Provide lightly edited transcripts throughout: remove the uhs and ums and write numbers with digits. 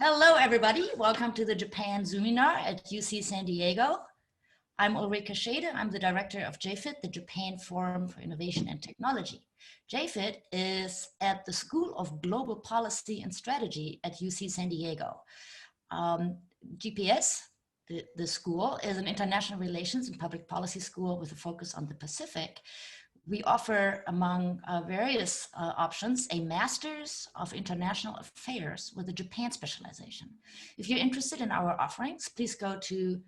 Hello, everybody. Welcome to the Japan Zoominar at UC San Diego. I'm Ulrike Schaede. I'm the director of JFIT, the Japan Forum for Innovation and Technology. JFIT is at the School of Global Policy and Strategy at UC San Diego. GPS, the school, is an international relations and public policy school with a focus on the Pacific. We offer, among various options, a Master's of International Affairs with a Japan specialization. If you're interested in our offerings, please go to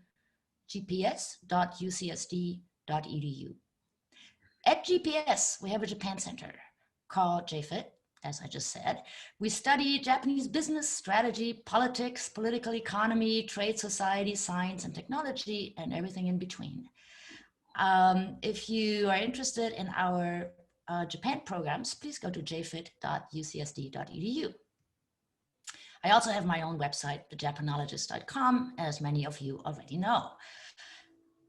gps.ucsd.edu. At GPS, we have a Japan Center called JFIT, as I just said. We study Japanese business, strategy, politics, political economy, trade, society, science, and technology, and everything in between. If you are interested in our Japan programs, please go to jfit.ucsd.edu. I also have my own website, thejapanologist.com, as many of you already know.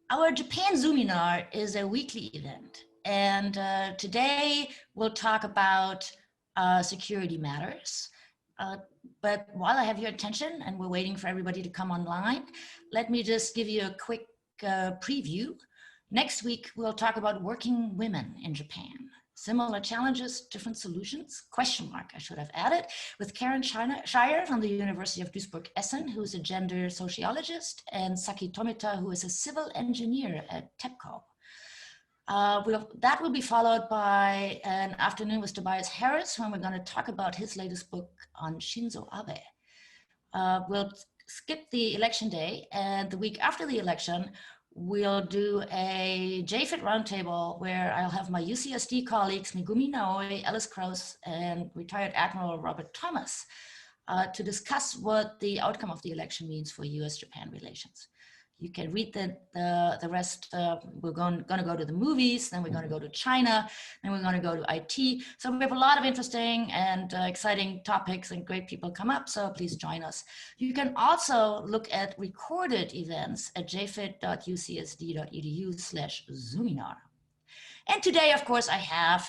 Our Japan Zoominar is a weekly event, and today we'll talk about security matters. But while I have your attention and we're waiting for everybody to come online, let me just give you a quick preview. Next week, we'll talk about working women in Japan. Similar challenges, different solutions, question mark, I should have added, with Karen Shire from the University of Duisburg-Essen, who is a gender sociologist, and Saki Tomita, who is a civil engineer at TEPCO. That will be followed by an afternoon with Tobias Harris, when we're going to talk about his latest book on Shinzo Abe. We'll skip the election day, and the week after the election, we'll do a JFIT roundtable where I'll have my UCSD colleagues, Megumi Naoi, Ellis Krauss, and retired Admiral Robert Thomas to discuss what the outcome of the election means for US-Japan relations. You can read the rest. We're going to go to the movies, then we're going to go to China, then we're going to go to IT. So we have a lot of interesting and exciting topics, and great people come up, so please join us. You can also look at recorded events at jfit.ucsd.edu/Zoominar. And today, of course, I'm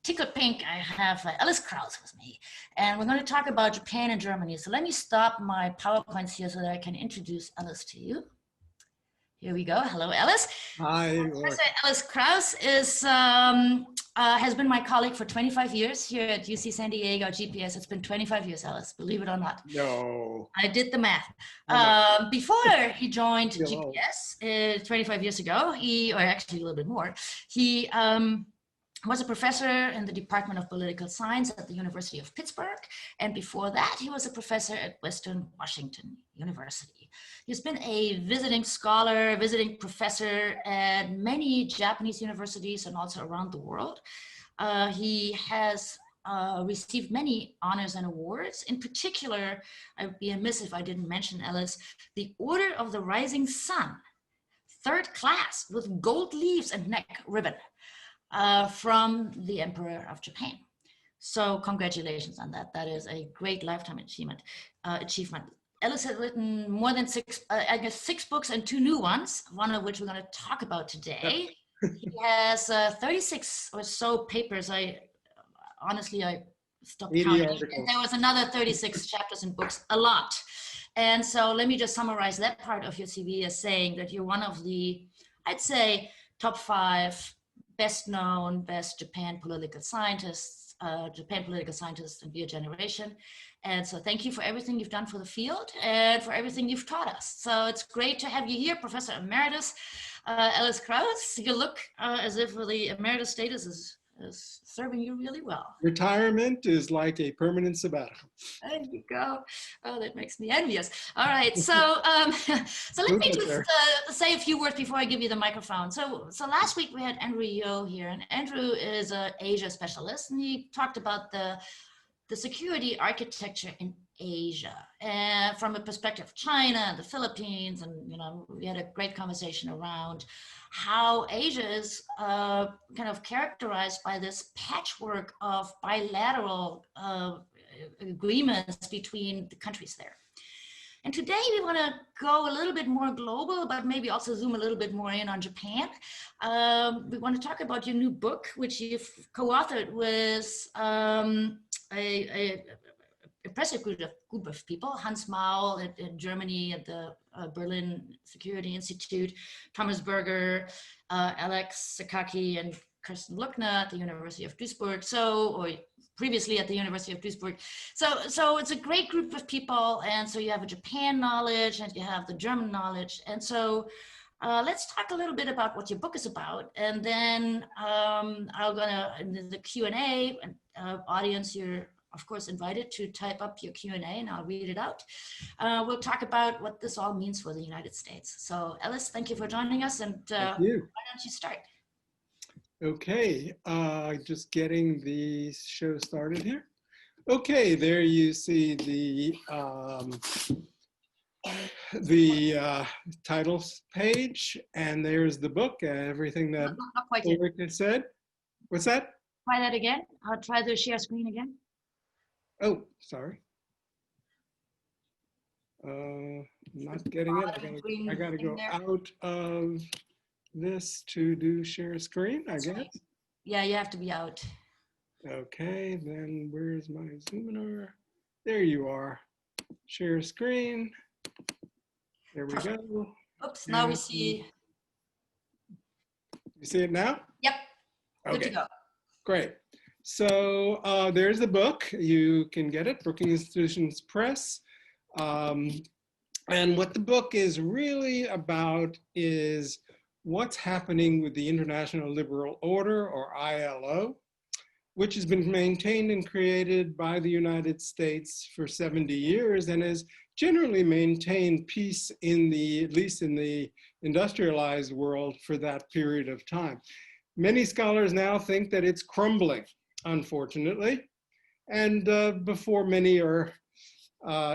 tickled pink, I have Ellis Krauss with me, and we're going to talk about Japan and Germany. So let me stop my PowerPoints here so that I can introduce Ellis to you. Here we go. Hello, Ellis. Hi. Professor Ellis Krauss has been my colleague for 25 years here at UC San Diego GPS. It's been 25 years, Ellis, believe it or not. No. I did the math. Before he joined GPS 25 years ago, or actually a little bit more, he was a professor in the Department of Political Science at the University of Pittsburgh. And before that, he was a professor at Western Washington University. He's been a visiting scholar, visiting professor at many Japanese universities and also around the world. He has received many honors and awards. In particular, I'd be amiss if I didn't mention, Ellis, the Order of the Rising Sun, 3rd class with gold leaves and neck ribbon. From the Emperor of Japan. So congratulations on that. That is a great lifetime achievement. Ellis has written more than 6 books and 2 new ones, one of which we're going to talk about today. He has 36 or so papers. Honestly, I stopped counting. And there was another 36 chapters and books, a lot. And so let me just summarize that part of your CV as saying that you're one of the, I'd say, top 5 best known, best Japan political scientists in your generation. And so thank you for everything you've done for the field and for everything you've taught us. So it's great to have you here, Professor Emeritus Ellis Krauss. You look as if the emeritus status is serving you really well. Retirement is like a permanent sabbatical. There you go. Oh, that makes me envious. All right, so so let me just say a few words before I give you the microphone. So last week we had Andrew Yeo here, and Andrew is an Asia specialist, and he talked about the security architecture in Asia, and from a perspective of China and the Philippines, and we had a great conversation around how Asia is kind of characterized by this patchwork of bilateral agreements between the countries there. And today we want to go a little bit more global, but maybe also zoom a little bit more in on Japan. We want to talk about your new book, which you've co-authored with a impressive group of people. Hans Maul in Germany at the Berlin Security Institute, Thomas Berger, Alex Sakaki, and Kirsten Luckner at the University of Duisburg. Or previously at the University of Duisburg. So it's a great group of people. And so you have a Japan knowledge and you have the German knowledge. And so let's talk a little bit about what your book is about. And then I'm gonna, in the Q&A, audience, you're of course invited to type up your Q&A and I'll read it out. We'll talk about what this all means for the United States. So Ellis, thank you for joining us, and why don't you start? Okay, just getting the show started here. Okay, there you see the titles page, and there's the book, everything that Ulrike said. What's that? Try that again. I'll try the share screen again. Oh, sorry. Not getting it. I gotta go out of this to do share screen, I guess. Right. Yeah, you have to be out. Okay, then where's my Zoomer? There you are. Share screen. There we go. Oops, now we see. You see it now? Yep. Okay. Good to go. Great. So there's the book. You can get it, Brookings Institutions Press. And what the book is really about is what's happening with the International Liberal Order, or ILO, which has been maintained and created by the United States for 70 years and has generally maintained peace in at least in the industrialized world for that period of time. Many scholars now think that it's crumbling, unfortunately. And before many are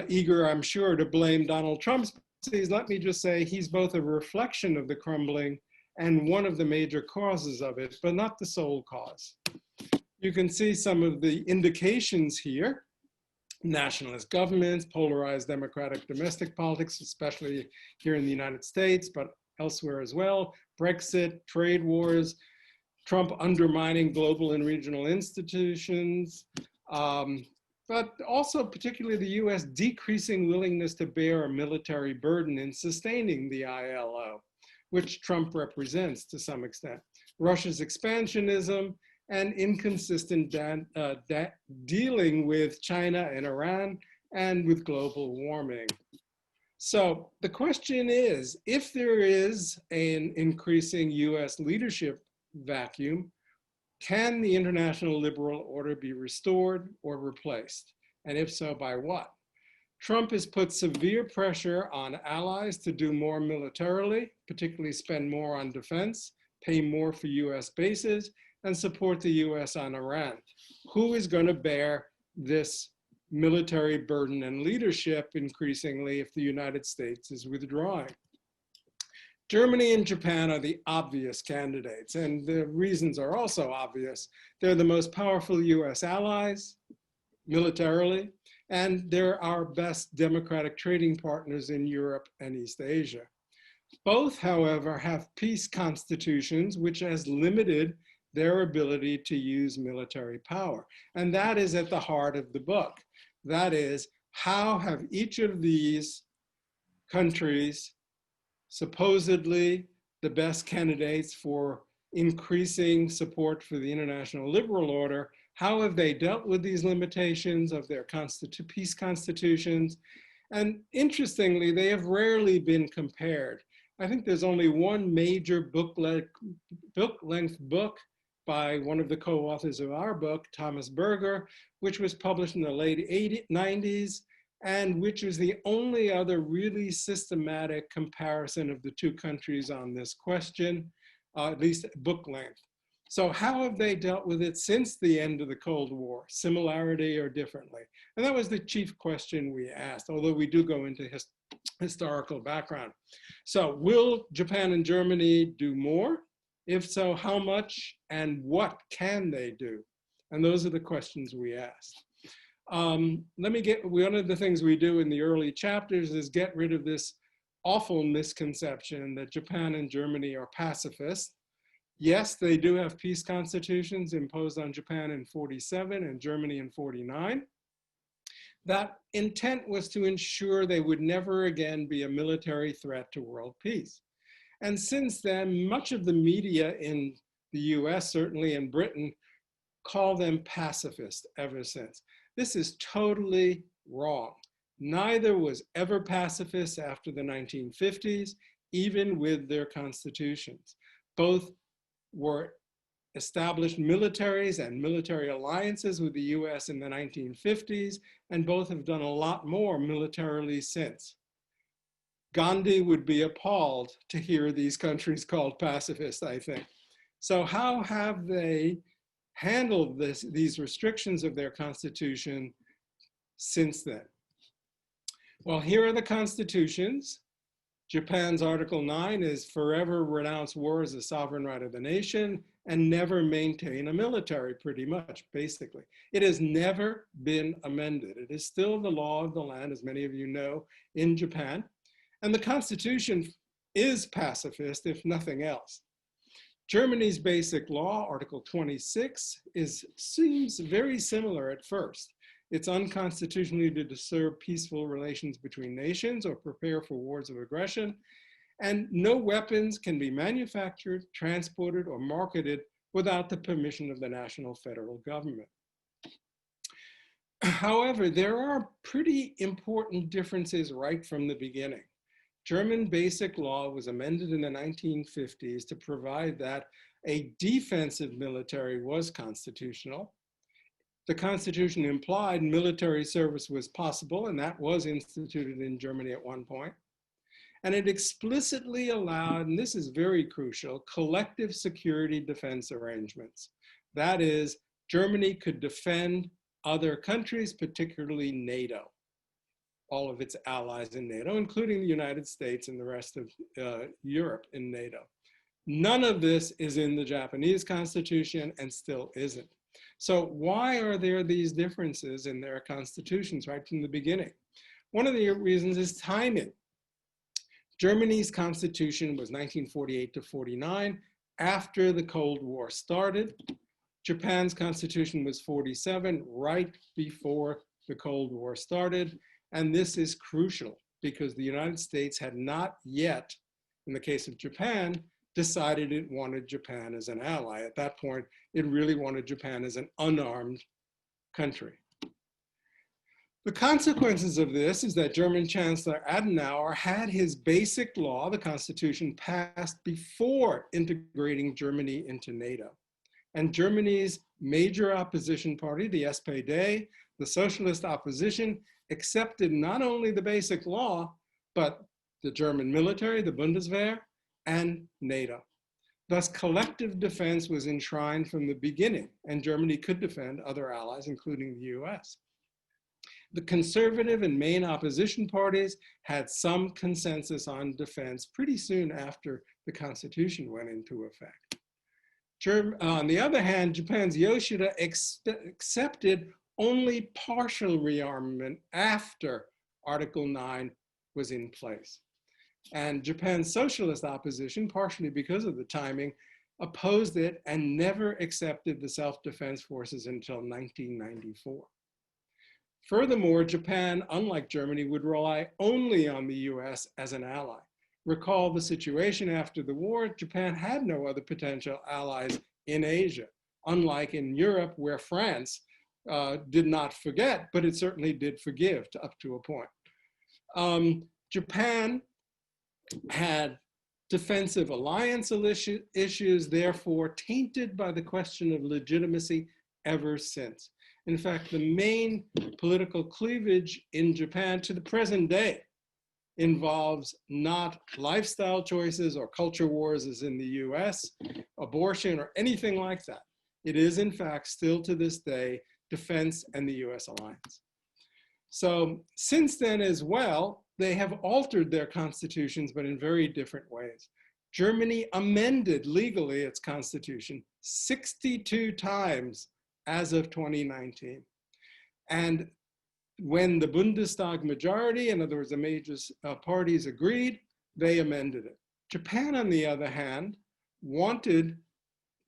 eager, I'm sure, to blame Donald Trump's policies, let me just say he's both a reflection of the crumbling and one of the major causes of it, but not the sole cause. You can see some of the indications here: nationalist governments, polarized democratic domestic politics, especially here in the United States, but elsewhere as well, Brexit, trade wars, Trump undermining global and regional institutions, but also particularly the US decreasing willingness to bear a military burden in sustaining the ILO, which Trump represents to some extent, Russia's expansionism, and inconsistent dealing with China and Iran and with global warming. So the question is, if there is an increasing US leadership vacuum, can the international liberal order be restored or replaced? And if so, by what? Trump has put severe pressure on allies to do more militarily, particularly spend more on defense, pay more for US bases, and support the US on Iran. Who is going to bear this military burden and leadership increasingly if the United States is withdrawing? Germany and Japan are the obvious candidates, and the reasons are also obvious. They're the most powerful US allies militarily, and they're our best democratic trading partners in Europe and East Asia. Both, however, have peace constitutions, which has limited their ability to use military power. And that is at the heart of the book. That is, how have each of these countries, supposedly the best candidates for increasing support for the international liberal order, how have they dealt with these limitations of their peace constitutions? And interestingly, they have rarely been compared. I think there's only one major book-length book by one of the co-authors of our book, Thomas Berger, which was published in the late 90s, and which is the only other really systematic comparison of the two countries on this question, at least book length. So how have they dealt with it since the end of the Cold War, similarity or differently? And that was the chief question we asked, although we do go into historical background. So will Japan and Germany do more? If so, how much and what can they do? And those are the questions we asked. One of the things we do in the early chapters is get rid of this awful misconception that Japan and Germany are pacifist. Yes, they do have peace constitutions imposed on Japan in 47 and Germany in 49. That intent was to ensure they would never again be a military threat to world peace. And since then, much of the media in the US, certainly in Britain, call them pacifist ever since. This is totally wrong. Neither was ever pacifist after the 1950s, even with their constitutions. Both were established militaries and military alliances with the US in the 1950s, and both have done a lot more militarily since. Gandhi would be appalled to hear these countries called pacifist, I think. So how have they handled these restrictions of their constitution since then? Well, here are the constitutions. Japan's Article 9 is forever renounce war as a sovereign right of the nation and never maintain a military, pretty much, basically. It has never been amended. It is still the law of the land, as many of you know, in Japan. And the Constitution is pacifist, if nothing else. Germany's basic law, Article 26, seems very similar at first. It's unconstitutional to disturb peaceful relations between nations or prepare for wars of aggression. And no weapons can be manufactured, transported, or marketed without the permission of the national federal government. However, there are pretty important differences right from the beginning. German basic law was amended in the 1950s to provide that a defensive military was constitutional. The Constitution implied military service was possible, and that was instituted in Germany at one point. And it explicitly allowed, and this is very crucial, collective security defense arrangements. That is, Germany could defend other countries, particularly NATO, all of its allies in NATO, including the United States and the rest of Europe in NATO. None of this is in the Japanese Constitution and still isn't. So why are there these differences in their constitutions right from the beginning? One of the reasons is timing. Germany's constitution was 1948 to 49, after the Cold War started. Japan's constitution was 47, right before the Cold War started. And this is crucial because the United States had not yet, in the case of Japan, decided it wanted Japan as an ally. At that point, it really wanted Japan as an unarmed country. The consequences of this is that German Chancellor Adenauer had his basic law, the Constitution, passed before integrating Germany into NATO. And Germany's major opposition party, the SPD, the socialist opposition, accepted not only the basic law, but the German military, the Bundeswehr, and NATO. Thus, collective defense was enshrined from the beginning, and Germany could defend other allies, including the US. The conservative and main opposition parties had some consensus on defense pretty soon after the Constitution went into effect. On the other hand, Japan's Yoshida accepted only partial rearmament after Article 9 was in place. And Japan's socialist opposition, partially because of the timing, opposed it and never accepted the Self-Defense Forces until 1994. Furthermore, Japan, unlike Germany, would rely only on the US as an ally. Recall the situation after the war, Japan had no other potential allies in Asia, unlike in Europe where France did not forget, but it certainly did forgive up to a point. Japan had defensive alliance issues, therefore tainted by the question of legitimacy ever since. In fact, the main political cleavage in Japan to the present day involves not lifestyle choices or culture wars as in the US, abortion or anything like that. It is in fact still to this day defense and the US alliance. So since then as well, they have altered their constitutions, but in very different ways. Germany amended legally its constitution 62 times as of 2019. And when the Bundestag majority, in other words, the major parties agreed, they amended it. Japan, on the other hand, wanted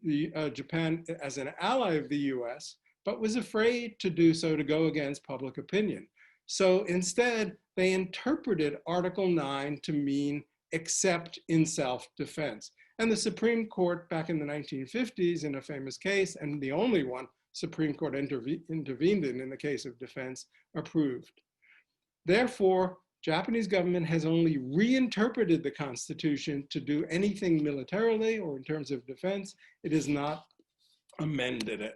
Japan as an ally of the US, but was afraid to do so, to go against public opinion. So instead, they interpreted Article 9 to mean except in self-defense. And the Supreme Court back in the 1950s in a famous case, and the only one Supreme Court intervened in the case of defense, approved. Therefore, Japanese government has only reinterpreted the Constitution to do anything militarily or in terms of defense. It has not amended it.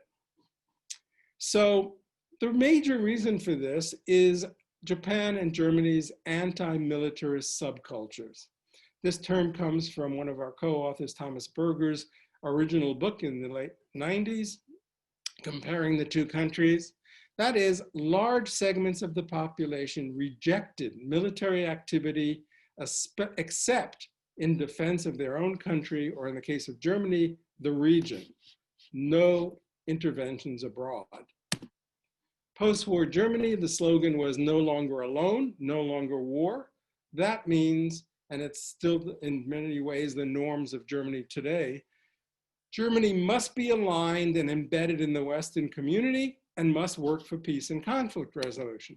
So the major reason for this is Japan and Germany's anti-militarist subcultures. This term comes from one of our co-authors, Thomas Berger's original book in the late 90s, comparing the two countries. That is, large segments of the population rejected military activity except in defense of their own country, or in the case of Germany, the region. No interventions abroad. Post-war Germany, the slogan was no longer alone, no longer war. That means, and it's still in many ways the norms of Germany today, Germany must be aligned and embedded in the Western community and must work for peace and conflict resolution.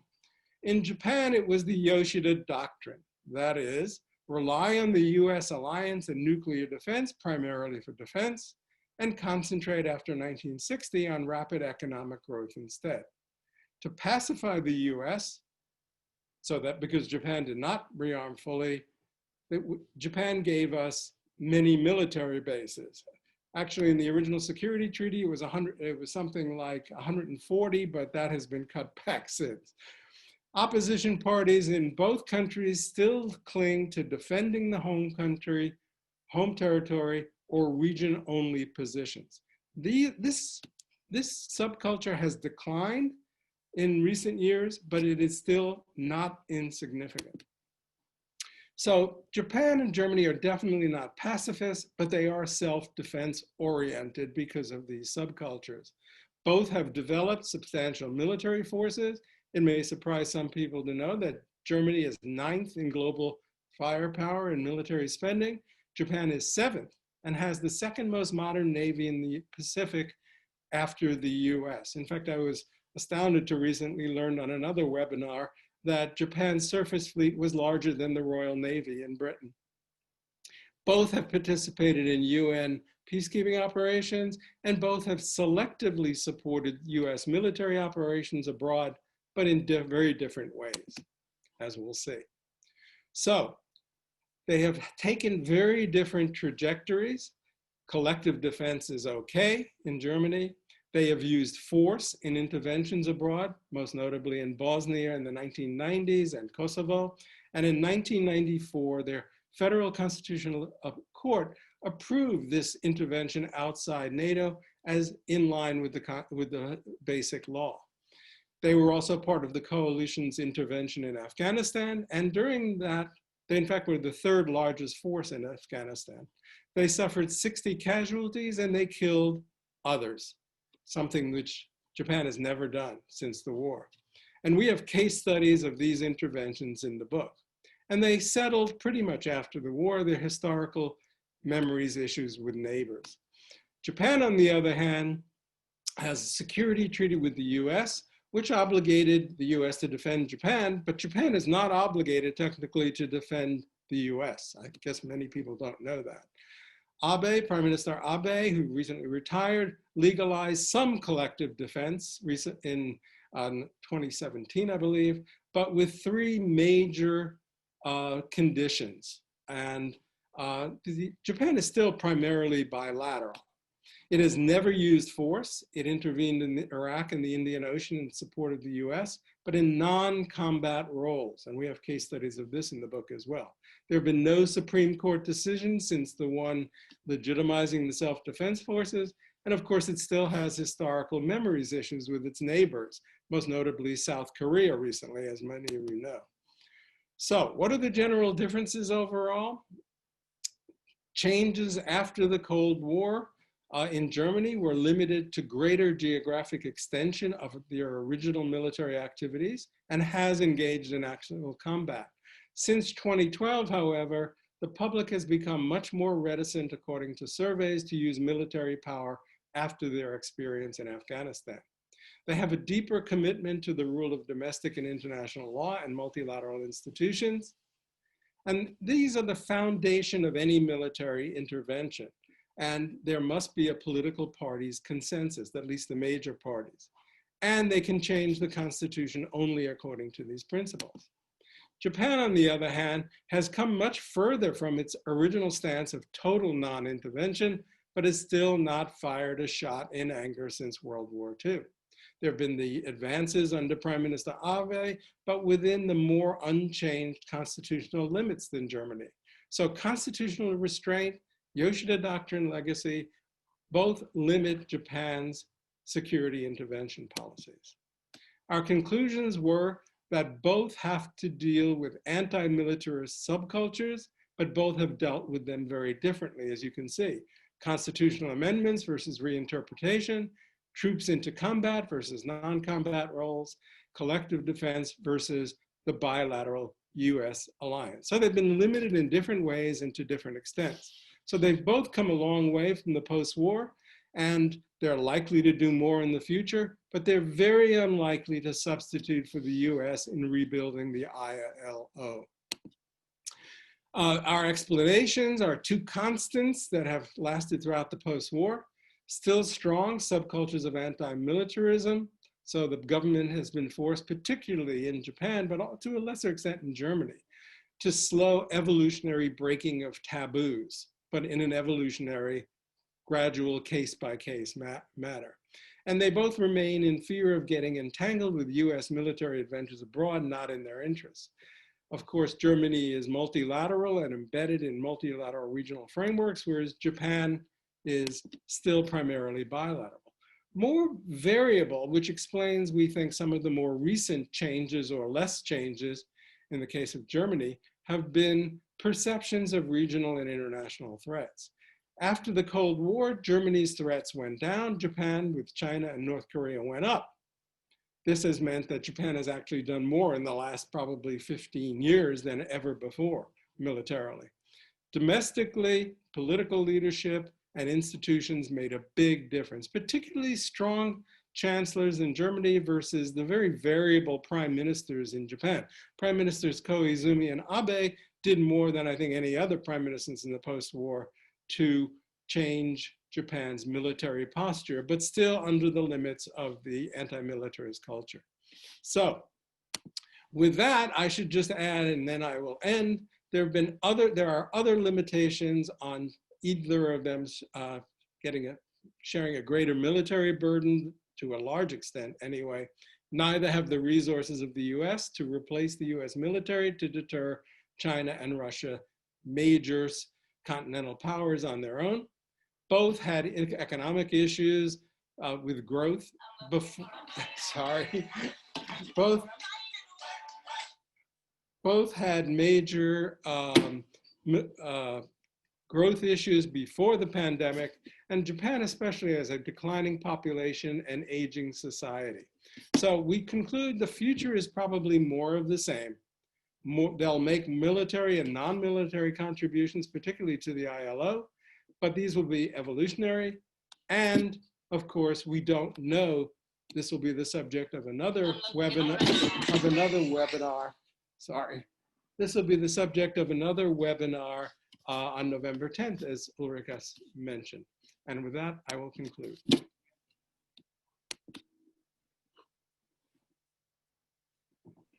In Japan, it was the Yoshida Doctrine. That is, rely on the US alliance and nuclear defense, primarily for defense, and concentrate after 1960 on rapid economic growth instead. To pacify the US, so that because Japan did not rearm fully, Japan gave us many military bases. Actually, in the original security treaty, it was something like 140, but that has been cut back since. Opposition parties in both countries still cling to defending the home country, home territory, or region-only positions. This subculture has declined in recent years, but it is still not insignificant. So Japan and Germany are definitely not pacifists, but they are self-defense oriented because of these subcultures. Both have developed substantial military forces. It may surprise some people to know that Germany is 9th in global firepower and military spending. Japan is 7th and has the 2nd most modern Navy in the Pacific after the US. In fact, I was astounded to recently learn on another webinar that Japan's surface fleet was larger than the Royal Navy in Britain. Both have participated in UN peacekeeping operations, and both have selectively supported US military operations abroad, but in very different ways, as we'll see. So they have taken very different trajectories. Collective defense is okay in Germany. They have used force in interventions abroad, most notably in Bosnia in the 1990s and Kosovo. And in 1994, their Federal Constitutional Court approved this intervention outside NATO as in line with the basic law. They were also part of the coalition's intervention in Afghanistan. And during that, they in fact were the 3rd largest force in Afghanistan. They suffered 60 casualties and they killed others, something which Japan has never done since the war. And we have case studies of these interventions in the book. And they settled pretty much after the war their historical memories issues with neighbors. Japan, on the other hand, has a security treaty with the US, which obligated the US to defend Japan, but Japan is not obligated technically to defend the US. I guess many people don't know that. Abe, Prime Minister Abe, who recently retired, legalized some collective defense in 2017, I believe, but with 3 major conditions. And Japan is still primarily bilateral. It has never used force. It intervened in Iraq and the Indian Ocean in support of the US, but in non-combat roles. And we have case studies of this in the book as well. There have been no Supreme Court decisions since the one legitimizing the self-defense forces. And of course, it still has historical memories issues with its neighbors, most notably South Korea recently, as many of you know. So what are the general differences overall? Changes after the Cold War in Germany were limited to greater geographic extension of their original military activities and has engaged in actual combat. Since 2012, however, the public has become much more reticent, according to surveys, to use military power after their experience in Afghanistan. They have a deeper commitment to the rule of domestic and international law and multilateral institutions. And these are the foundation of any military intervention. And there must be a political party's consensus, at least the major parties. And they can change the constitution only according to these principles. Japan, on the other hand, has come much further from its original stance of total non-intervention, but has still not fired a shot in anger since World War II. There have been the advances under Prime Minister Abe, but within the more unchanged constitutional limits than Germany. So constitutional restraint, Yoshida Doctrine legacy, both limit Japan's security intervention policies. Our conclusions were that both have to deal with anti-militarist subcultures, but both have dealt with them very differently, as you can see. Constitutional amendments versus reinterpretation, troops into combat versus non-combat roles, collective defense versus the bilateral U.S. alliance. So they've been limited in different ways and to different extents. So they've both come a long way from the post-war, and they're likely to do more in the future, but they're very unlikely to substitute for the U.S. in rebuilding the ILO. Our explanations are two constants that have lasted throughout the post-war. Still strong subcultures of anti-militarism. So the government has been forced, particularly in Japan, but to a lesser extent in Germany, to slow evolutionary breaking of taboos, but in an evolutionary, gradual case-by-case matter. And they both remain in fear of getting entangled with US military adventures abroad, not in their interests. Of course, Germany is multilateral and embedded in multilateral regional frameworks, whereas Japan is still primarily bilateral. More variable, which explains, we think, some of the more recent changes or less changes in the case of Germany, have been perceptions of regional and international threats. After the Cold War, Germany's threats went down. Japan, with China and North Korea, went up. This has meant that Japan has actually done more in the last probably 15 years than ever before militarily. Domestically, political leadership and institutions made a big difference, particularly strong chancellors in Germany versus the very variable prime ministers in Japan. Prime Ministers Koizumi and Abe did more than I think any other prime ministers in the post-war to change Japan's military posture, but still under the limits of the anti-militarist culture. So with that, I should just add, and then I will end, there are other limitations on either of them sharing a greater military burden, to a large extent anyway. Neither have the resources of the US to replace the US military to deter China and Russia, major continental powers on their own. Both had economic issues with growth before, sorry. Both had major growth issues before the pandemic, and Japan especially has a declining population and aging society. So we conclude the future is probably more of the same. They'll make military and non-military contributions, particularly to the ILO, but these will be evolutionary. And of course, we don't know, this will be the subject of another webinar, sorry. This will be the subject of another webinar on November 10th, as Ulrike mentioned. And with that, I will conclude.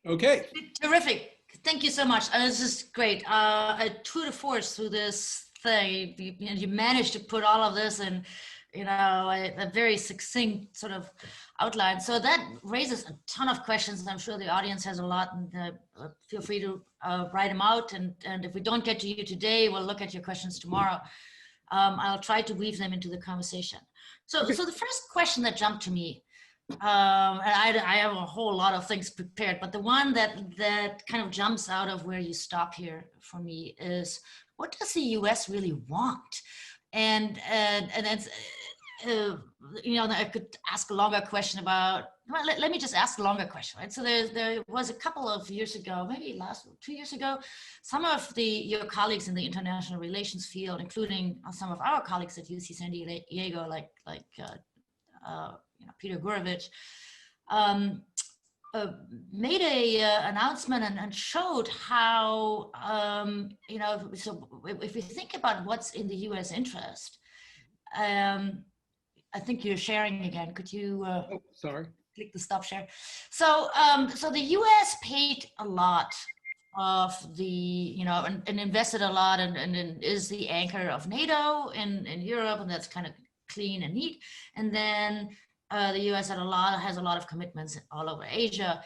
Okay. Terrific. Thank you so much. This is great. A tour de force through this thing. You managed to put all of this in, a very succinct sort of outline. So that raises a ton of questions. I'm sure the audience has a lot, and feel free to write them out. And if we don't get to you today, we'll look at your questions tomorrow. I'll try to weave them into the conversation. So the first question that jumped to me, and I have a whole lot of things prepared, but the one that kind of jumps out of where you stop here for me is, what does the U.S. really want? And it's, I could ask a longer question about, well, let me just ask a longer question, right? So there was a couple of years ago, maybe 2 years ago, some of your colleagues in the international relations field, including some of our colleagues at UC San Diego, like Peter Gurevich, made a announcement and showed how, so if we think about what's in the U.S. interest, I think you're sharing again. Could you oh, sorry. click the stop share? So, so the U.S. paid a lot of the, and invested a lot and is the anchor of NATO in Europe, and that's kind of clean and neat. And then the U.S. has a lot of commitments all over Asia,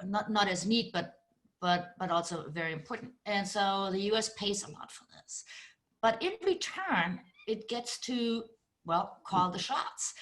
not as neat, but also very important. And so the U.S. pays a lot for this, but in return, it gets to, well, call the shots,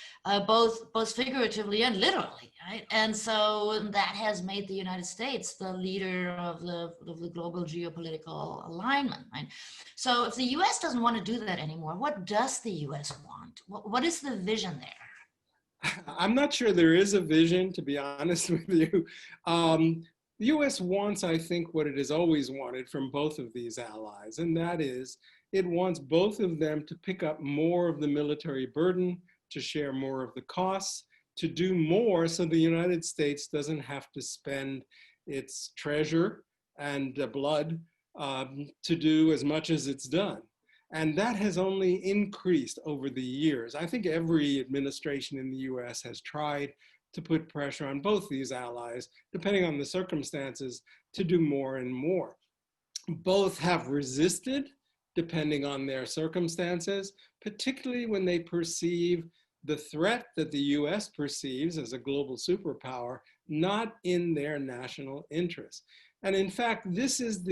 both figuratively and literally, right? And so that has made the United States the leader of the global geopolitical alignment, right? So if the U.S. doesn't want to do that anymore, what does the U.S. want? What is the vision there? I'm not sure there is a vision, to be honest with you. The U.S. wants, I think, what it has always wanted from both of these allies, and that is it wants both of them to pick up more of the military burden, to share more of the costs, to do more so the United States doesn't have to spend its treasure and blood to do as much as it's done. And that has only increased over the years. I think every administration in the US has tried to put pressure on both these allies, depending on the circumstances, to do more and more. Both have resisted, depending on their circumstances, particularly when they perceive the threat that the US perceives as a global superpower, not in their national interest. And in fact, this is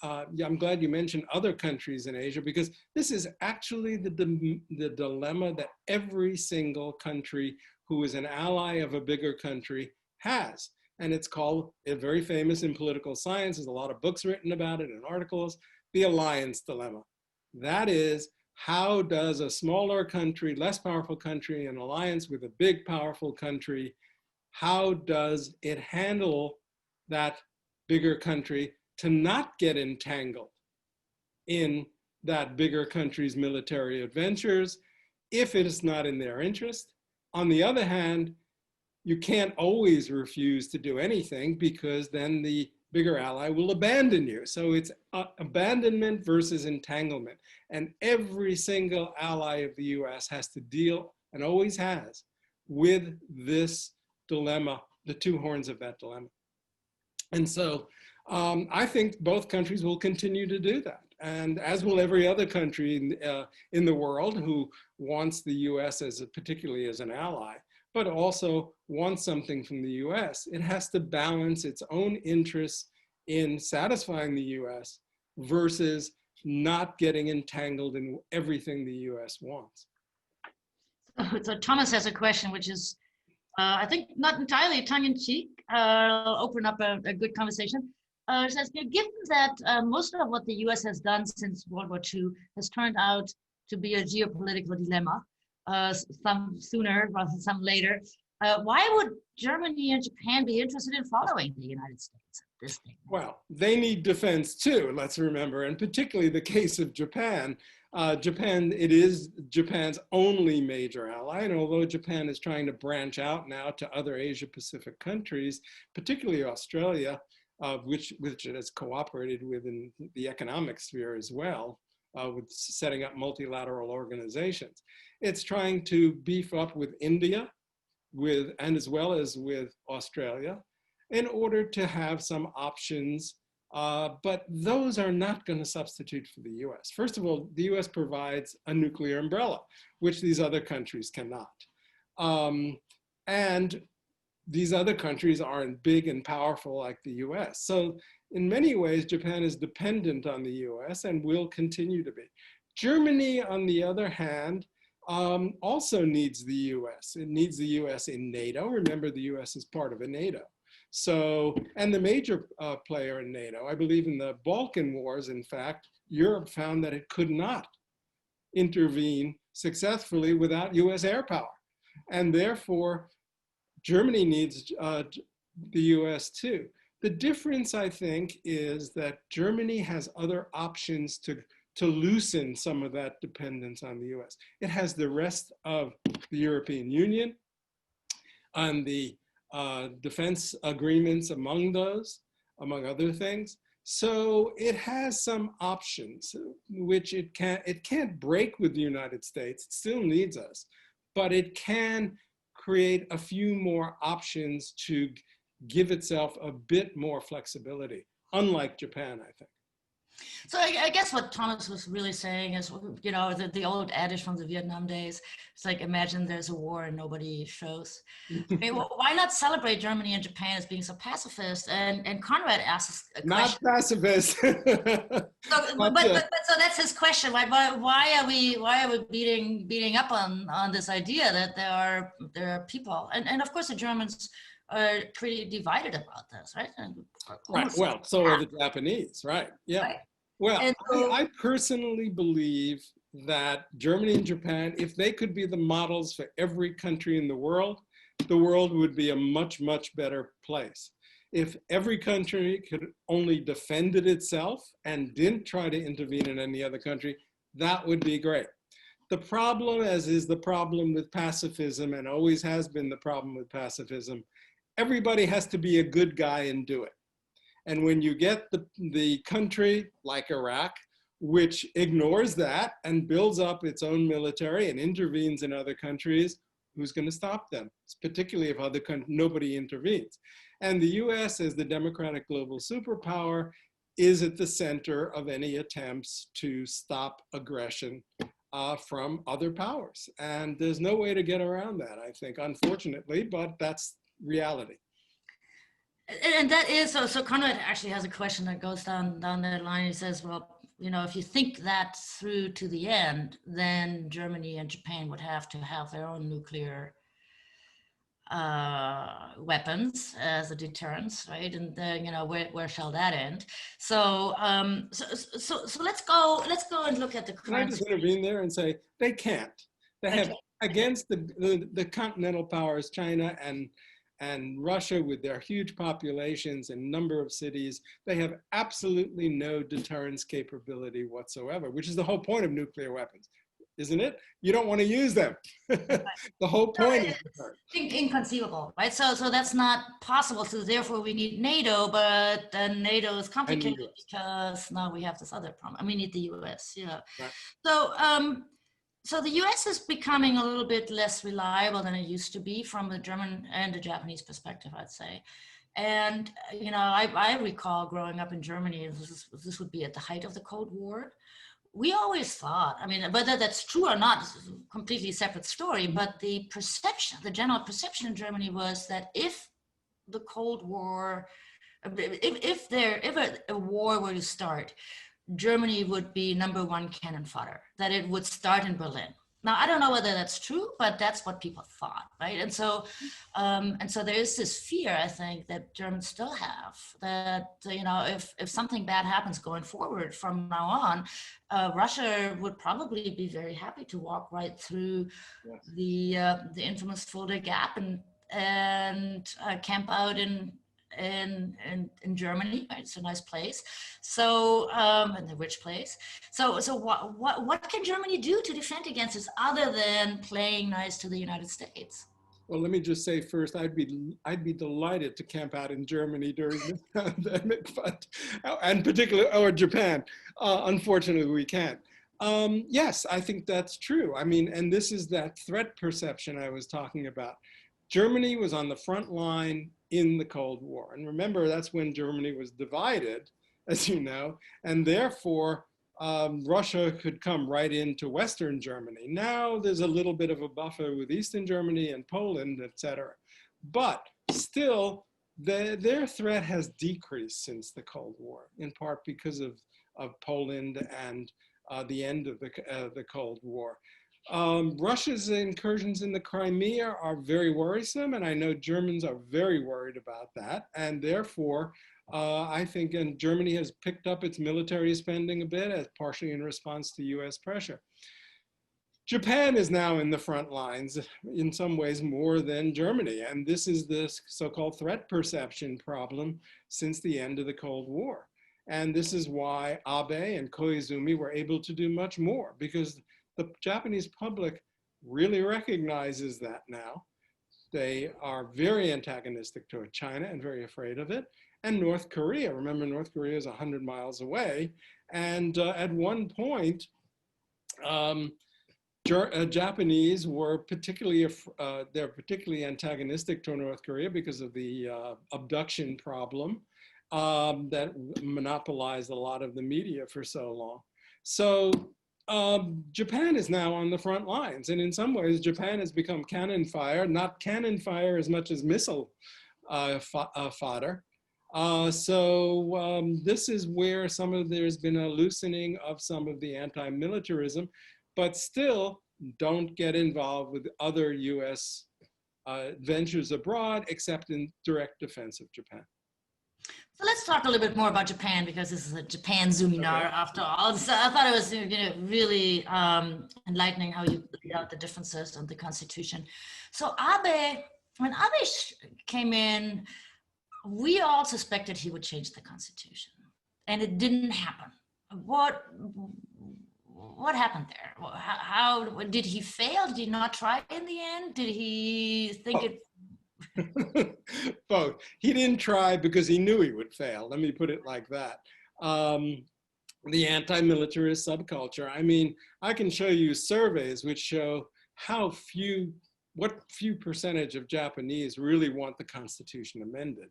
I'm glad you mentioned other countries in Asia, because this is actually the dilemma that every single country who is an ally of a bigger country has. And it's called, very famous in political science, there's a lot of books written about it and articles, the alliance dilemma. That is, how does a smaller country, less powerful country, an alliance with a big, powerful country, how does it handle that bigger country to not get entangled in that bigger country's military adventures if it is not in their interest? On the other hand, you can't always refuse to do anything, because then the bigger ally will abandon you. So it's abandonment versus entanglement. And every single ally of the US has to deal, and always has, with this dilemma, the two horns of that dilemma. And so I think both countries will continue to do that. And as will every other country in the world who wants the US particularly as an ally, but also wants something from the US. It has to balance its own interests in satisfying the US versus not getting entangled in everything the US wants. So Thomas has a question, which is, I think not entirely tongue-in-cheek. I'll open up a good conversation. It says, given that most of what the US has done since World War II has turned out to be a geopolitical dilemma, some sooner rather than some later, why would Germany and Japan be interested in following the United States at this thing? Well, they need defense too, let's remember, and particularly the case of Japan. It is Japan's only major ally, and although Japan is trying to branch out now to other Asia-Pacific countries, particularly Australia, which it has cooperated with in the economic sphere as well, with setting up multilateral organizations. It's trying to beef up with India, and as well as with Australia, in order to have some options, but those are not going to substitute for the US. First of all, the US provides a nuclear umbrella, which these other countries cannot. And these other countries aren't big and powerful like the US. So in many ways, Japan is dependent on the US and will continue to be. Germany, on the other hand, also needs the US. It needs the US in NATO. Remember, the US is part of a NATO. So, and the major player in NATO, I believe in the Balkan Wars, in fact, Europe found that it could not intervene successfully without US air power. And therefore, Germany needs the US too. The difference, I think, is that Germany has other options to loosen some of that dependence on the US. It has the rest of the European Union and the defense agreements among those, among other things. So it has some options, which it can't break with the United States. It still needs us, but it can create a few more options to give itself a bit more flexibility, unlike Japan, I think. So I guess what Thomas was really saying is, you know, the old adage from the Vietnam days, it's like, imagine there's a war and nobody shows. I mean, why not celebrate Germany and Japan as being so pacifist? And Conrad asks a question. Not pacifist. So, so that's his question. Why are we beating up on this idea that there are people, and of course the Germans are pretty divided about this, right? Right. Well, so are the Japanese, right? Yeah. Right. Well, so, I personally believe that Germany and Japan, if they could be the models for every country in the world would be a much, much better place. If every country could only defend it itself and didn't try to intervene in any other country, that would be great. The problem, as is the problem with pacifism, and always has been the problem with pacifism, everybody has to be a good guy and do it. And when you get the country like Iraq, which ignores that and builds up its own military and intervenes in other countries, who's going to stop them? Particularly if nobody intervenes. And the U.S. as the democratic global superpower is at the center of any attempts to stop aggression from other powers. And there's no way to get around that, I think, unfortunately, but that's reality. And that is, so Conrad actually has a question that goes down that line. He says, well, you know, if you think that through to the end, then Germany and Japan would have to have their own nuclear weapons as a deterrence, right? And you know, where shall that end? So, so let's go and look at the current. Can I just intervene there and say they can't? They have against the continental powers, China and Russia, with their huge populations and number of cities, they have absolutely no deterrence capability whatsoever, which is the whole point of nuclear weapons, isn't it? You don't want to use them. The whole point is inconceivable, right? So that's not possible. So therefore we need NATO, but then NATO is complicated because now we have this other problem. And we need the U.S. Yeah. Right. So so the U.S. is becoming a little bit less reliable than it used to be from the German and the Japanese perspective, I'd say. And, you know, I recall growing up in Germany, this would be at the height of the Cold War. We always thought, I mean, whether that's true or not is a completely separate story, but the perception, the general perception in Germany was that if the Cold War, if a war were to start, Germany would be #1 cannon fodder, that it would start in Berlin. Now, I don't know whether that's true, but that's what people thought, right? And so there is this fear, I think, that Germans still have, that, you know, if something bad happens going forward from now on, Russia would probably be very happy to walk right through the infamous Fulda Gap and camp out in Germany. It's a nice place. So, and a rich place. So what can Germany do to defend against this other than playing nice to the United States? Well, let me just say first, I'd be delighted to camp out in Germany during this pandemic, but, and particularly, or Japan. Unfortunately, we can't. Yes, I think that's true. I mean, and this is that threat perception I was talking about. Germany was on the front line in the Cold War. And remember, that's when Germany was divided, as you know, and therefore Russia could come right into Western Germany. Now there's a little bit of a buffer with Eastern Germany and Poland, et cetera. But still, their threat has decreased since the Cold War, in part because of Poland and the end of the Cold War. Russia's incursions in the Crimea are very worrisome, and I know Germans are very worried about that. And therefore, I think Germany has picked up its military spending a bit, as partially in response to US pressure. Japan is now in the front lines in some ways more than Germany. And this is the so-called threat perception problem since the end of the Cold War. And this is why Abe and Koizumi were able to do much more, because the Japanese public really recognizes that now. They are very antagonistic toward China and very afraid of it. And North Korea, remember North Korea is 100 miles away. And at one point, Japanese were they're particularly antagonistic to North Korea because of the abduction problem that monopolized a lot of the media for so long. So Japan is now on the front lines. And in some ways, Japan has become cannon fire, not cannon fire as much as missile fodder. This is where there's been a loosening of some of the anti-militarism, but still don't get involved with other US ventures abroad, except in direct defense of Japan. So let's talk a little bit more about Japan, because this is a Japan Zoominar after all. So I thought it was really enlightening how you laid out the differences on the Constitution. So when Abe came in, we all suspected he would change the Constitution, and it didn't happen. What happened there? How did he fail? Did he not try in the end? Did he think it? Both. He didn't try because he knew he would fail. Let me put it like that. The anti-militarist subculture. I mean, I can show you surveys which show what few percentage of Japanese really want the Constitution amended,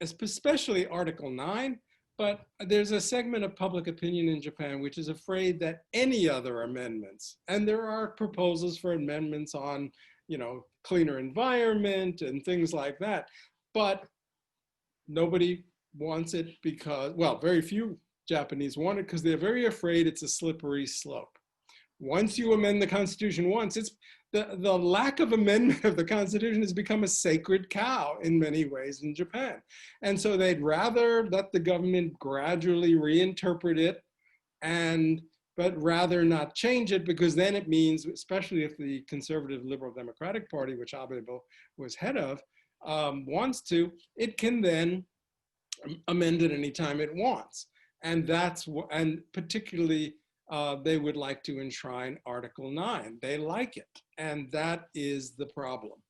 especially Article 9. But there's a segment of public opinion in Japan which is afraid that any other amendments, and there are proposals for amendments on, cleaner environment and things like that, but nobody wants it because, well, very few Japanese want it because they're very afraid it's a slippery slope. Once you amend the Constitution once, it's the lack of amendment of the Constitution has become a sacred cow in many ways in Japan. And so they'd rather let the government gradually reinterpret it but rather not change it, because then it means, especially if the conservative Liberal Democratic Party, which Abe was head of, wants to, it can then amend it anytime it wants. And particularly, they would like to enshrine Article 9. They like it. And that is the problem,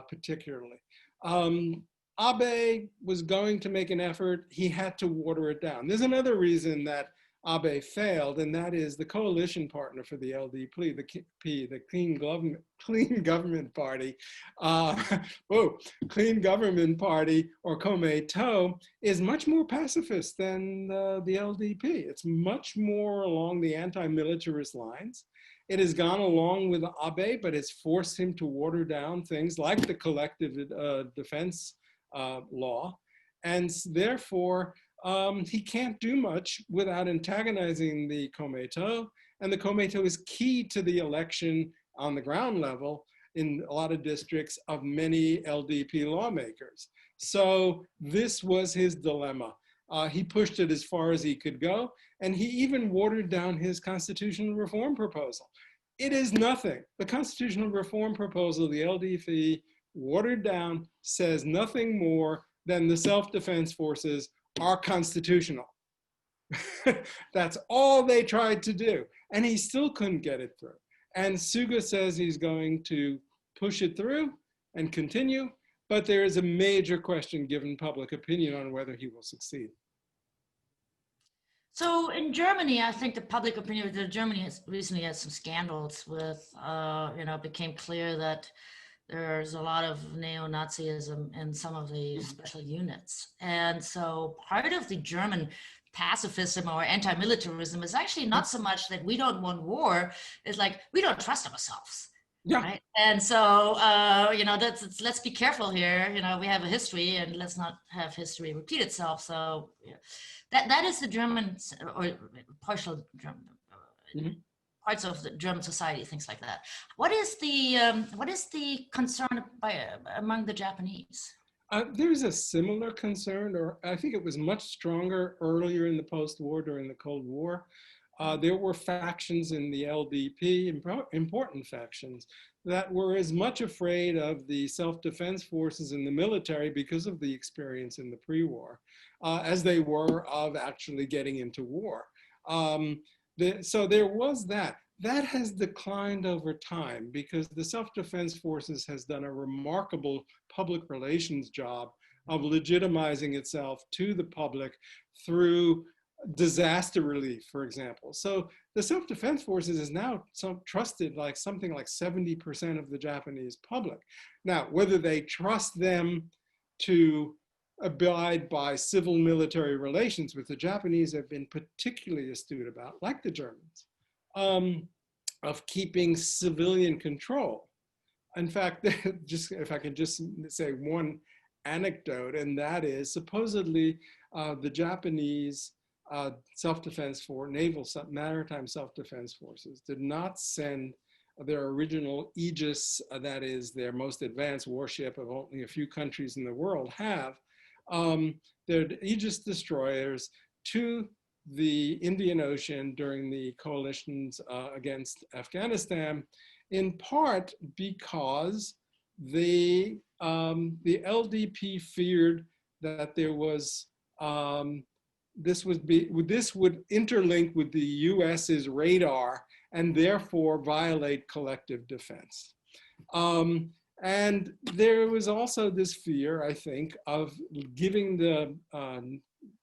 particularly. Abe was going to make an effort. He had to water it down. There's another reason that Abe failed, and that is the coalition partner for the LDP, the Clean Government Party, Clean Government Party, or Komeito, is much more pacifist than the LDP. It's much more along the anti-militarist lines. It has gone along with Abe, but it's forced him to water down things like the collective defense law, and therefore, he can't do much without antagonizing the Komeito, and the Komeito is key to the election on the ground level in a lot of districts of many LDP lawmakers. So this was his dilemma. He pushed it as far as he could go, and he even watered down his constitutional reform proposal. It is nothing. The constitutional reform proposal, the LDP, watered down, says nothing more than the self-defense forces are constitutional. That's all they tried to do. And he still couldn't get it through. And Suga says he's going to push it through and continue, but there is a major question given public opinion on whether he will succeed. So in Germany, I think the public opinion of Germany has recently had some scandals with, it became clear that there's a lot of neo-Nazism in some of the special units. And so part of the German pacifism or anti-militarism is actually not so much that we don't want war, it's like we don't trust ourselves. Yeah. Right? And so, let's be careful here. We have a history, and let's not have history repeat itself. So that is the German, or partial German, parts of the German society, things like that. What is the concern among the Japanese? There's a similar concern, or I think it was much stronger earlier in the post-war, during the Cold War. There were factions in the LDP, important factions, that were as much afraid of the self-defense forces in the military because of the experience in the pre-war, as they were of actually getting into war. So there was that. That has declined over time because the Self-Defense Forces has done a remarkable public relations job of legitimizing itself to the public through disaster relief, for example. So the Self-Defense Forces is now trusted like something like 70% of the Japanese public. Now, whether they trust them to abide by civil military relations, which the Japanese have been particularly astute about, like the Germans, of keeping civilian control. In fact, just if I could just say one anecdote, and that is supposedly the Japanese maritime self-defense forces did not send their original Aegis, that is their most advanced warship of only a few countries in the world have, their Aegis destroyers to the Indian Ocean during the coalitions against Afghanistan, in part because the LDP feared that there was this would interlink with the U.S.'s radar and therefore violate collective defense. And there was also this fear, I think, of giving the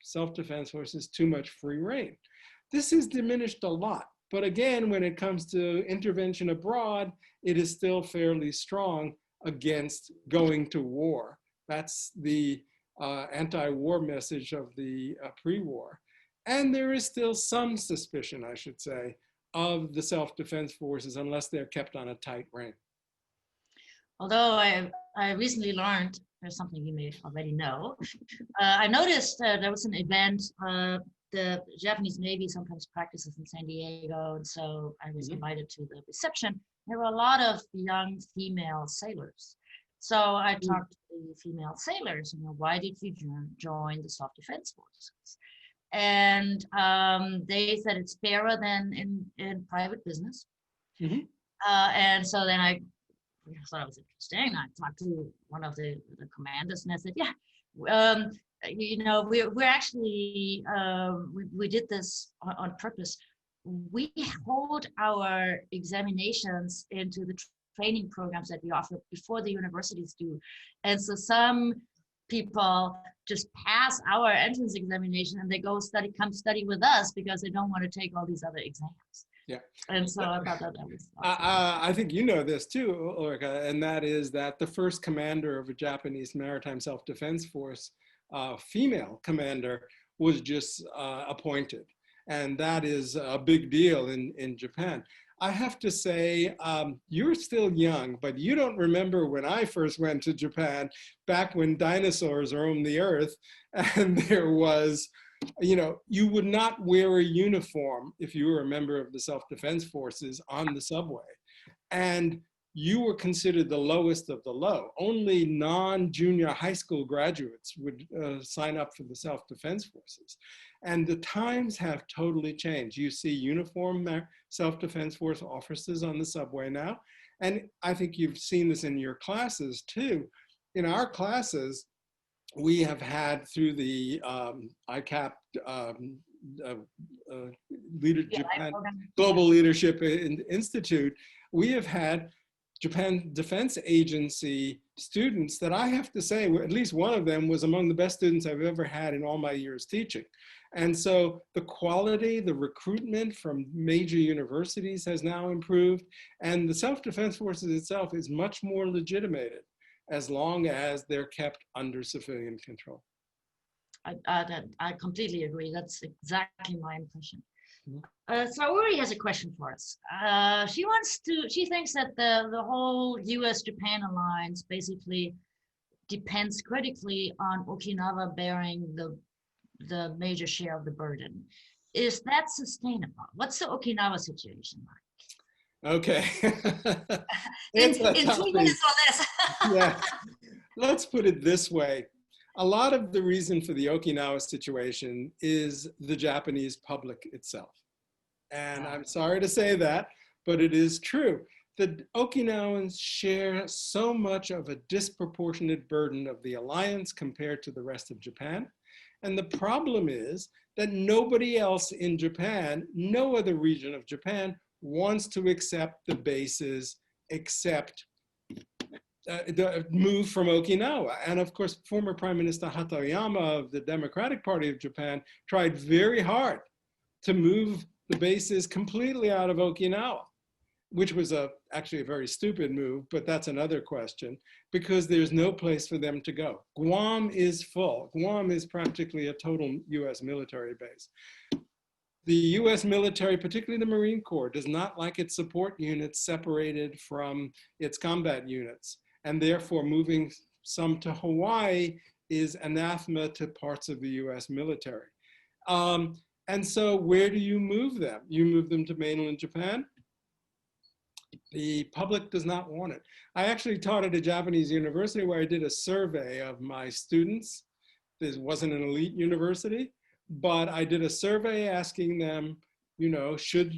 self-defense forces too much free rein. This is diminished a lot. But again, when it comes to intervention abroad, it is still fairly strong against going to war. That's the anti-war message of the pre-war. And there is still some suspicion, I should say, of the self-defense forces unless they're kept on a tight rein. Although I recently learned, there's something you may already know, I noticed there was an event, the Japanese Navy sometimes practices in San Diego, and so I was invited to the reception. There were a lot of young female sailors. So I talked to the female sailors, why did you join the self-defense forces? And they said it's fairer than in private business. And so then I thought it was interesting. I talked to one of the commanders and I said, yeah, we're actually, we did this on purpose. We hold our examinations into the training programs that we offer before the universities do. And so some people just pass our entrance examination and they come study with us because they don't want to take all these other exams. Yeah. And so I thought that was awesome. I think you know this too, Ulrike, and that is that the first commander of a Japanese maritime self-defense force, female commander, was just appointed. And that is a big deal in Japan. I have to say, you're still young, but you don't remember when I first went to Japan, back when dinosaurs roamed the earth, and there was, you would not wear a uniform if you were a member of the self-defense forces on the subway. And you were considered the lowest of the low. Only non-junior high school graduates would sign up for the self-defense forces. And the times have totally changed. You see uniformed self-defense force officers on the subway now. And I think you've seen this in your classes too. In our classes, we have had through the ICAP Japan Global Leadership Institute, we have had Japan Defense Agency students that I have to say, at least one of them was among the best students I've ever had in all my years teaching. And so the quality, the recruitment from major universities has now improved, and the self-defense forces itself is much more legitimated as long as they're kept under civilian control. I completely agree. That's exactly my impression. So Uri has a question for us. She thinks that the whole U.S.-Japan alliance basically depends critically on Okinawa bearing the major share of the burden. Is that sustainable? What's the Okinawa situation like? Okay. in 3 minutes or less. Yeah. Let's put it this way. A lot of the reason for the Okinawa situation is the Japanese public itself. And I'm sorry to say that, but it is true. the Okinawans share so much of a disproportionate burden of the alliance compared to the rest of Japan. And the problem is that nobody else in Japan, no other region of Japan, wants to accept the bases except the move from Okinawa. And of course, former Prime Minister Hatoyama of the Democratic Party of Japan tried very hard to move the bases completely out of Okinawa, which was actually a very stupid move, but that's another question, because there's no place for them to go. Guam is full. Guam is practically a total US military base. The US military, particularly the Marine Corps, does not like its support units separated from its combat units. And therefore, moving some to Hawaii is anathema to parts of the US military. And so where do you move them? You move them to mainland Japan? The public does not want it. I actually taught at a Japanese university where I did a survey of my students. This wasn't an elite university, but I did a survey asking them, you know, should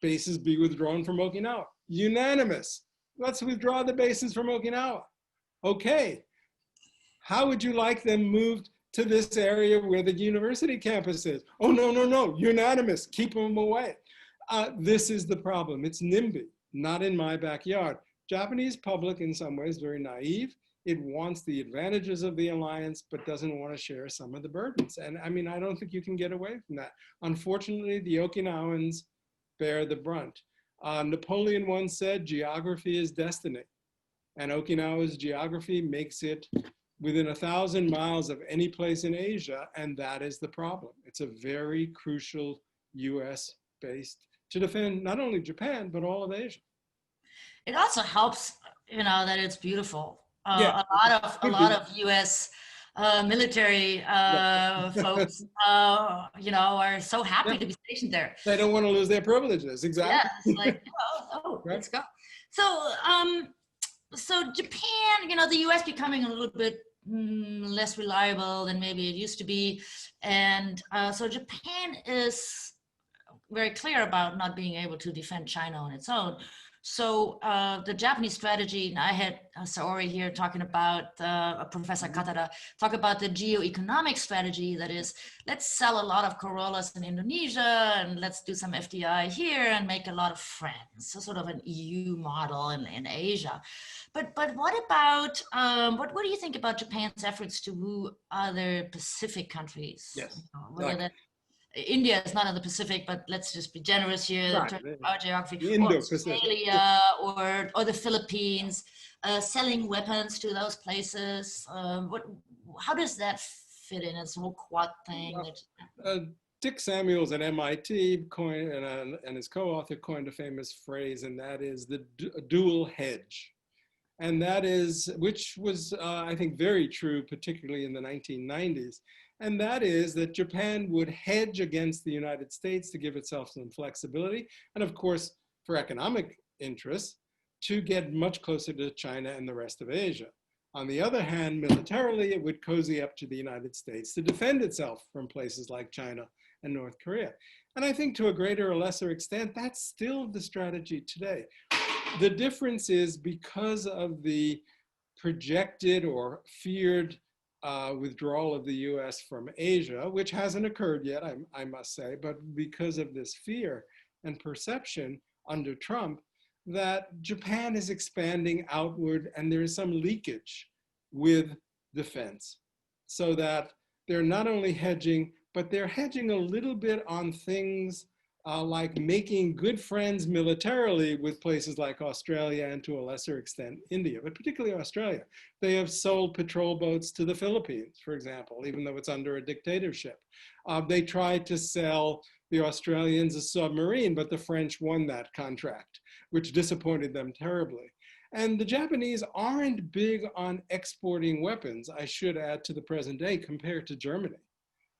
bases be withdrawn from Okinawa? Unanimous. Let's withdraw the bases from Okinawa. Okay. How would you like them moved to this area where the university campus is? Oh, no, no, no. Unanimous. Keep them away. This is the problem. It's NIMBY. Not in my backyard. Japanese public, in some ways, very naive. It wants the advantages of the alliance, but doesn't want to share some of the burdens. And I mean, I don't think you can get away from that. Unfortunately, the Okinawans bear the brunt. Napoleon once said, geography is destiny. And Okinawa's geography makes it within 1,000 miles of any place in Asia, and that is the problem. It's a very crucial US based to defend not only Japan, but all of Asia. It also helps, you know, that it's beautiful. Yeah, a lot of U.S. Military folks, you know, are so happy to be stationed there. They don't want to lose their privileges, exactly. Yeah, it's like, oh, right. Let's go. So, so Japan, you know, the U.S. becoming a little bit less reliable than maybe it used to be, and so Japan is very clear about not being able to defend China on its own. So the Japanese strategy, and I had Saori here talking about, Professor Katada, talk about the geo-economic strategy, that is, let's sell a lot of Corollas in Indonesia, and let's do some FDI here and make a lot of friends, so sort of an EU model in Asia. But what about, what do you think about Japan's efforts to woo other Pacific countries? Yes. India is not in the Pacific, but let's just be generous here in terms of our geography. Or Australia or the Philippines, selling weapons to those places. How does that fit in? It's a whole Quad thing. Dick Samuels at MIT coined, and his co-author coined a famous phrase, and that is the dual hedge. And that is, which was, I think, very true, particularly in the 1990s. And that is that Japan would hedge against the United States to give itself some flexibility. And of course, for economic interests, to get much closer to China and the rest of Asia. On the other hand, militarily, it would cozy up to the United States to defend itself from places like China and North Korea. And I think to a greater or lesser extent, that's still the strategy today. The difference is because of the projected or feared withdrawal of the US from Asia, which hasn't occurred yet, I must say, but because of this fear and perception under Trump that Japan is expanding outward and there is some leakage with defense, so that they're not only hedging, but they're hedging a little bit on things like making good friends militarily with places like Australia and to a lesser extent India, but particularly Australia. They have sold patrol boats to the Philippines, for example, even though it's under a dictatorship. They tried to sell the Australians a submarine, but the French won that contract, which disappointed them terribly. And the Japanese aren't big on exporting weapons, I should add, to the present day compared to Germany.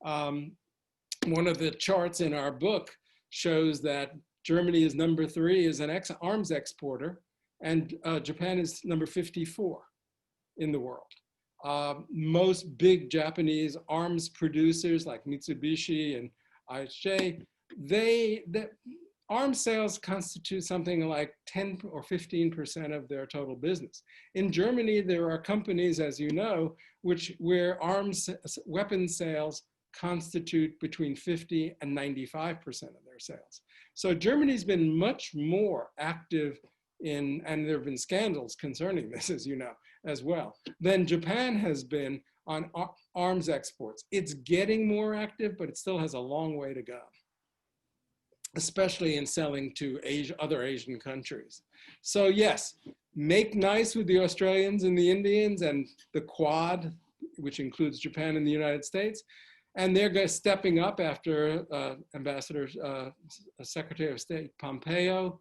One of the charts in our book shows that Germany is number 3 as an arms exporter, and Japan is number 54 in the world. Most big Japanese arms producers like Mitsubishi and Aichi, they arms sales constitute something like 10 or 15% of their total business. In Germany, there are companies, as you know, where weapons sales constitute between 50 and 95% of their sales. So Germany's been much more active in, and there have been scandals concerning this, as you know, as well, than Japan has been on arms exports. It's getting more active, but it still has a long way to go, especially in selling to other Asian countries. So yes, make nice with the Australians and the Indians and the Quad, which includes Japan and the United States. And they're stepping up after Secretary of State Pompeo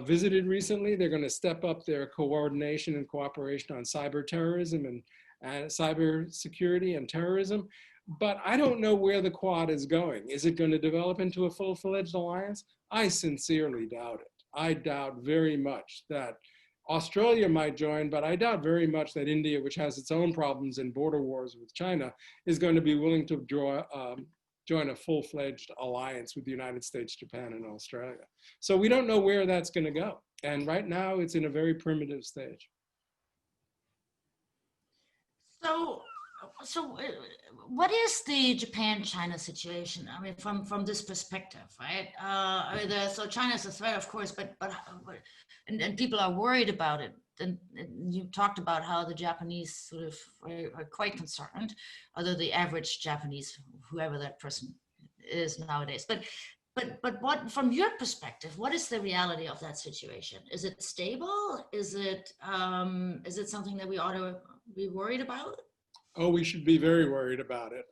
visited recently. They're going to step up their coordination and cooperation on cyber terrorism and cyber security and terrorism. But I don't know where the Quad is going. Is it going to develop into a full-fledged alliance? I sincerely doubt it. I doubt very much that Australia might join, but I doubt very much that India, which has its own problems and border wars with China, is going to be willing to join a full-fledged alliance with the United States, Japan, and Australia. So we don't know where that's going to go. And right now, it's in a very primitive stage. So what is the Japan-China situation? I mean, from this perspective, right? So China is a threat, of course, but and people are worried about it. And you talked about how the Japanese sort of are quite concerned, although the average Japanese, whoever that person is nowadays. But what, from your perspective, what is the reality of that situation? Is it stable? Is it something that we ought to be worried about? Oh, we should be very worried about it.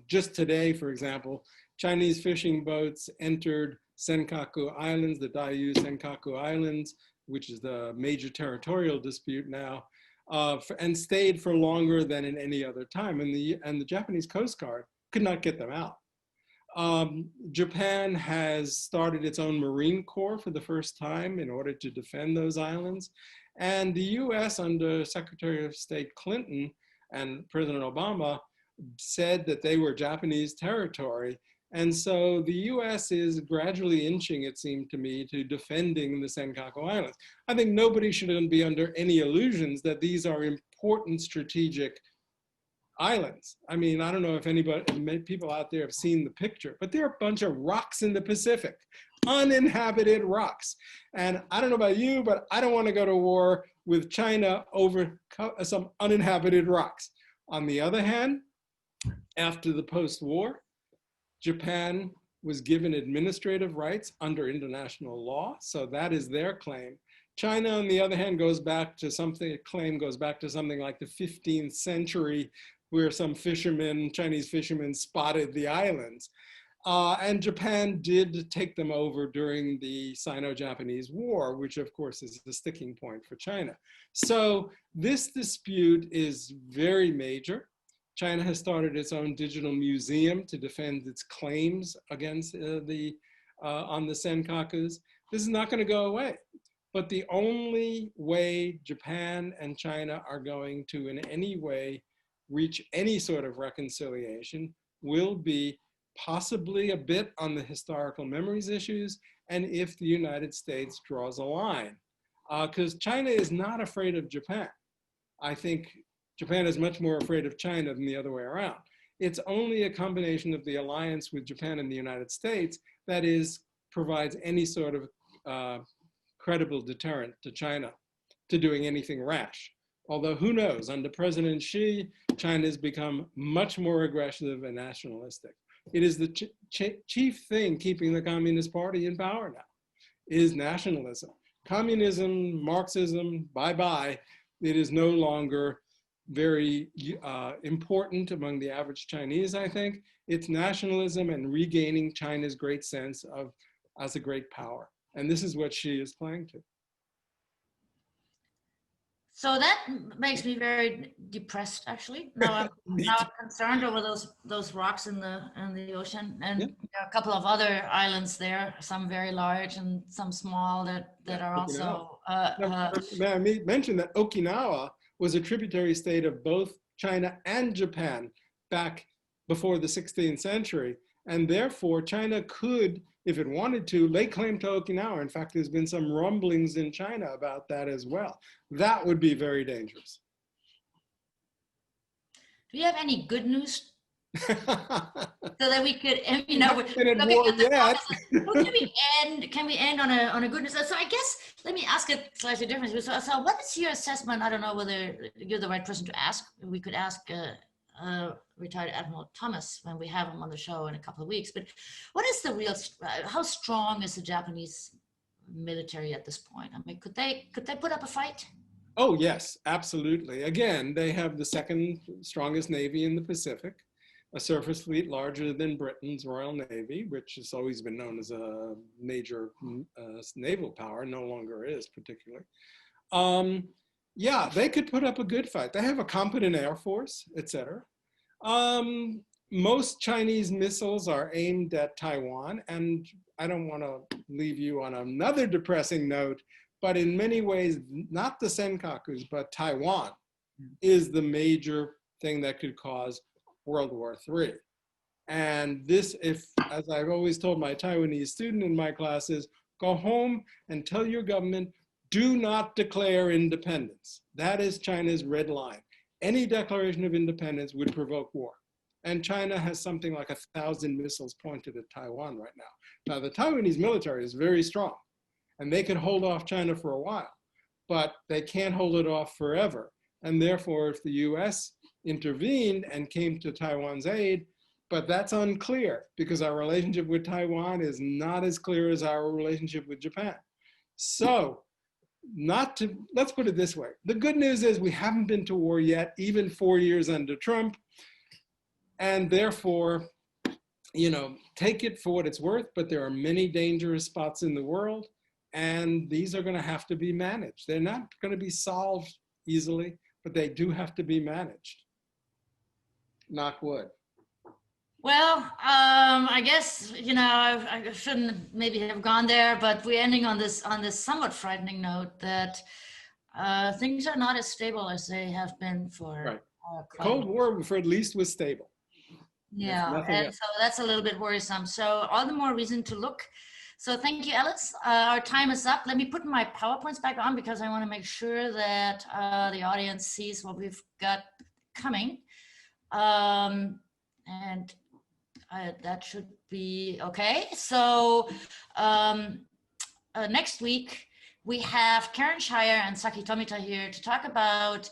Just today, for example, Chinese fishing boats entered Senkaku Islands, the Diaoyu Senkaku Islands, which is the major territorial dispute now, and stayed for longer than in any other time. And the Japanese Coast Guard could not get them out. Japan has started its own Marine Corps for the first time in order to defend those islands. And the U.S. under Secretary of State Clinton and President Obama said that they were Japanese territory. And so the US is gradually inching, it seemed to me, to defending the Senkaku Islands. I think nobody should be under any illusions that these are important strategic islands. I mean, I don't know if people out there have seen the picture, but there are a bunch of rocks in the Pacific, uninhabited rocks. And I don't know about you, but I don't want to go to war with China over some uninhabited rocks. On the other hand, after the post-war, Japan was given administrative rights under international law, so that is their claim. China, on the other hand, goes back to something like the 15th century, where some Chinese fishermen spotted the islands. And Japan did take them over during the Sino-Japanese War, which of course is the sticking point for China. So this dispute is very major. China has started its own digital museum to defend its claims against on the Senkakus. This is not going to go away. But the only way Japan and China are going to in any way reach any sort of reconciliation will be possibly a bit on the historical memories issues, and if the United States draws a line. Because China is not afraid of Japan. I think Japan is much more afraid of China than the other way around. It's only a combination of the alliance with Japan and the United States that provides any sort of credible deterrent to China to doing anything rash. Although who knows, under President Xi, China has become much more aggressive and nationalistic. It is the chief thing keeping the Communist Party in power now, is nationalism. Communism, Marxism, bye-bye. It is no longer very important among the average Chinese, I think. It's nationalism and regaining China's great sense of as a great power. And this is what Xi is playing to. So that makes me very depressed, actually. Now I'm concerned over those rocks in the ocean, and there are a couple of other islands there, some very large and some small that are also. May I mention that Okinawa was a tributary state of both China and Japan back before the 16th century, And therefore, China could, if it wanted to, lay claim to Okinawa. In fact, there's been some rumblings in China about that as well. That would be very dangerous. Do you have any good news? So that we could, you know, we're looking at war yet. Well, can we end on a good news? So I guess let me ask it slightly differently. So what is your assessment? I don't know whether you're the right person to ask. We could ask retired Admiral Thomas when we have him on the show in a couple of weeks. But what is the real? How strong is the Japanese military at this point? I mean, could they put up a fight? Oh yes, absolutely. Again, they have the second strongest navy in the Pacific, a surface fleet larger than Britain's Royal Navy, which has always been known as a major naval power, no longer is particularly. Yeah, they could put up a good fight. They have a competent air force, etc. Most Chinese missiles are aimed at Taiwan, and I don't want to leave you on another depressing note, but in many ways, not the Senkakus, but Taiwan is the major thing that could cause World War III. And this, if, as I've always told my Taiwanese student in my classes, go home and tell your government, do not declare independence. That is China's red line. Any declaration of independence would provoke war. And China has something like 1,000 missiles pointed at Taiwan right now. Now, the Taiwanese military is very strong, and they can hold off China for a while, but they can't hold it off forever. And therefore, if the U.S. intervened and came to Taiwan's aid, but that's unclear because our relationship with Taiwan is not as clear as our relationship with Japan. So, let's put it this way. The good news is we haven't been to war yet, even 4 years under Trump. And therefore, you know, take it for what it's worth, but there are many dangerous spots in the world, and these are going to have to be managed. They're not going to be solved easily, but they do have to be managed. Knock wood. Well, I guess, you know, I shouldn't maybe have gone there, but we're ending on this somewhat frightening note that things are not as stable as they have been for right. The Cold War, for at least, was stable. Yeah, and so that's a little bit worrisome. So all the more reason to look. So thank you, Ellis. Our time is up. Let me put my PowerPoints back on because I want to make sure that the audience sees what we've got coming. And that should be okay. So next week, we have Karen Shire and Saki Tomita here to talk about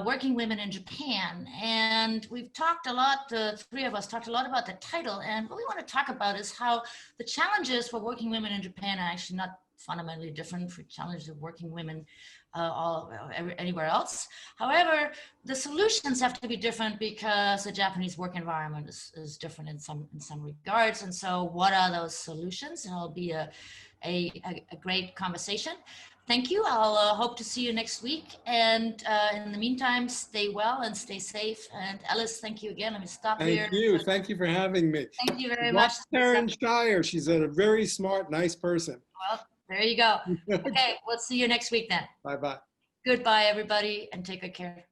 working women in Japan. And we've talked a lot, the three of us talked a lot about the title. And what we want to talk about is how the challenges for working women in Japan are actually not fundamentally different from challenges of working women anywhere else. However, the solutions have to be different because the Japanese work environment is different in some regards. And so what are those solutions? And it'll be a great conversation. Thank you. I'll hope to see you next week. And in the meantime, stay well and stay safe. And Ellis, thank you again. Let me stop here. Thank you. Thank you for having me. Thank you very much. Karen Shire. She's a very smart, nice person. Well, there you go. Okay, we'll see you next week then. Bye-bye. Goodbye, everybody, and take good care.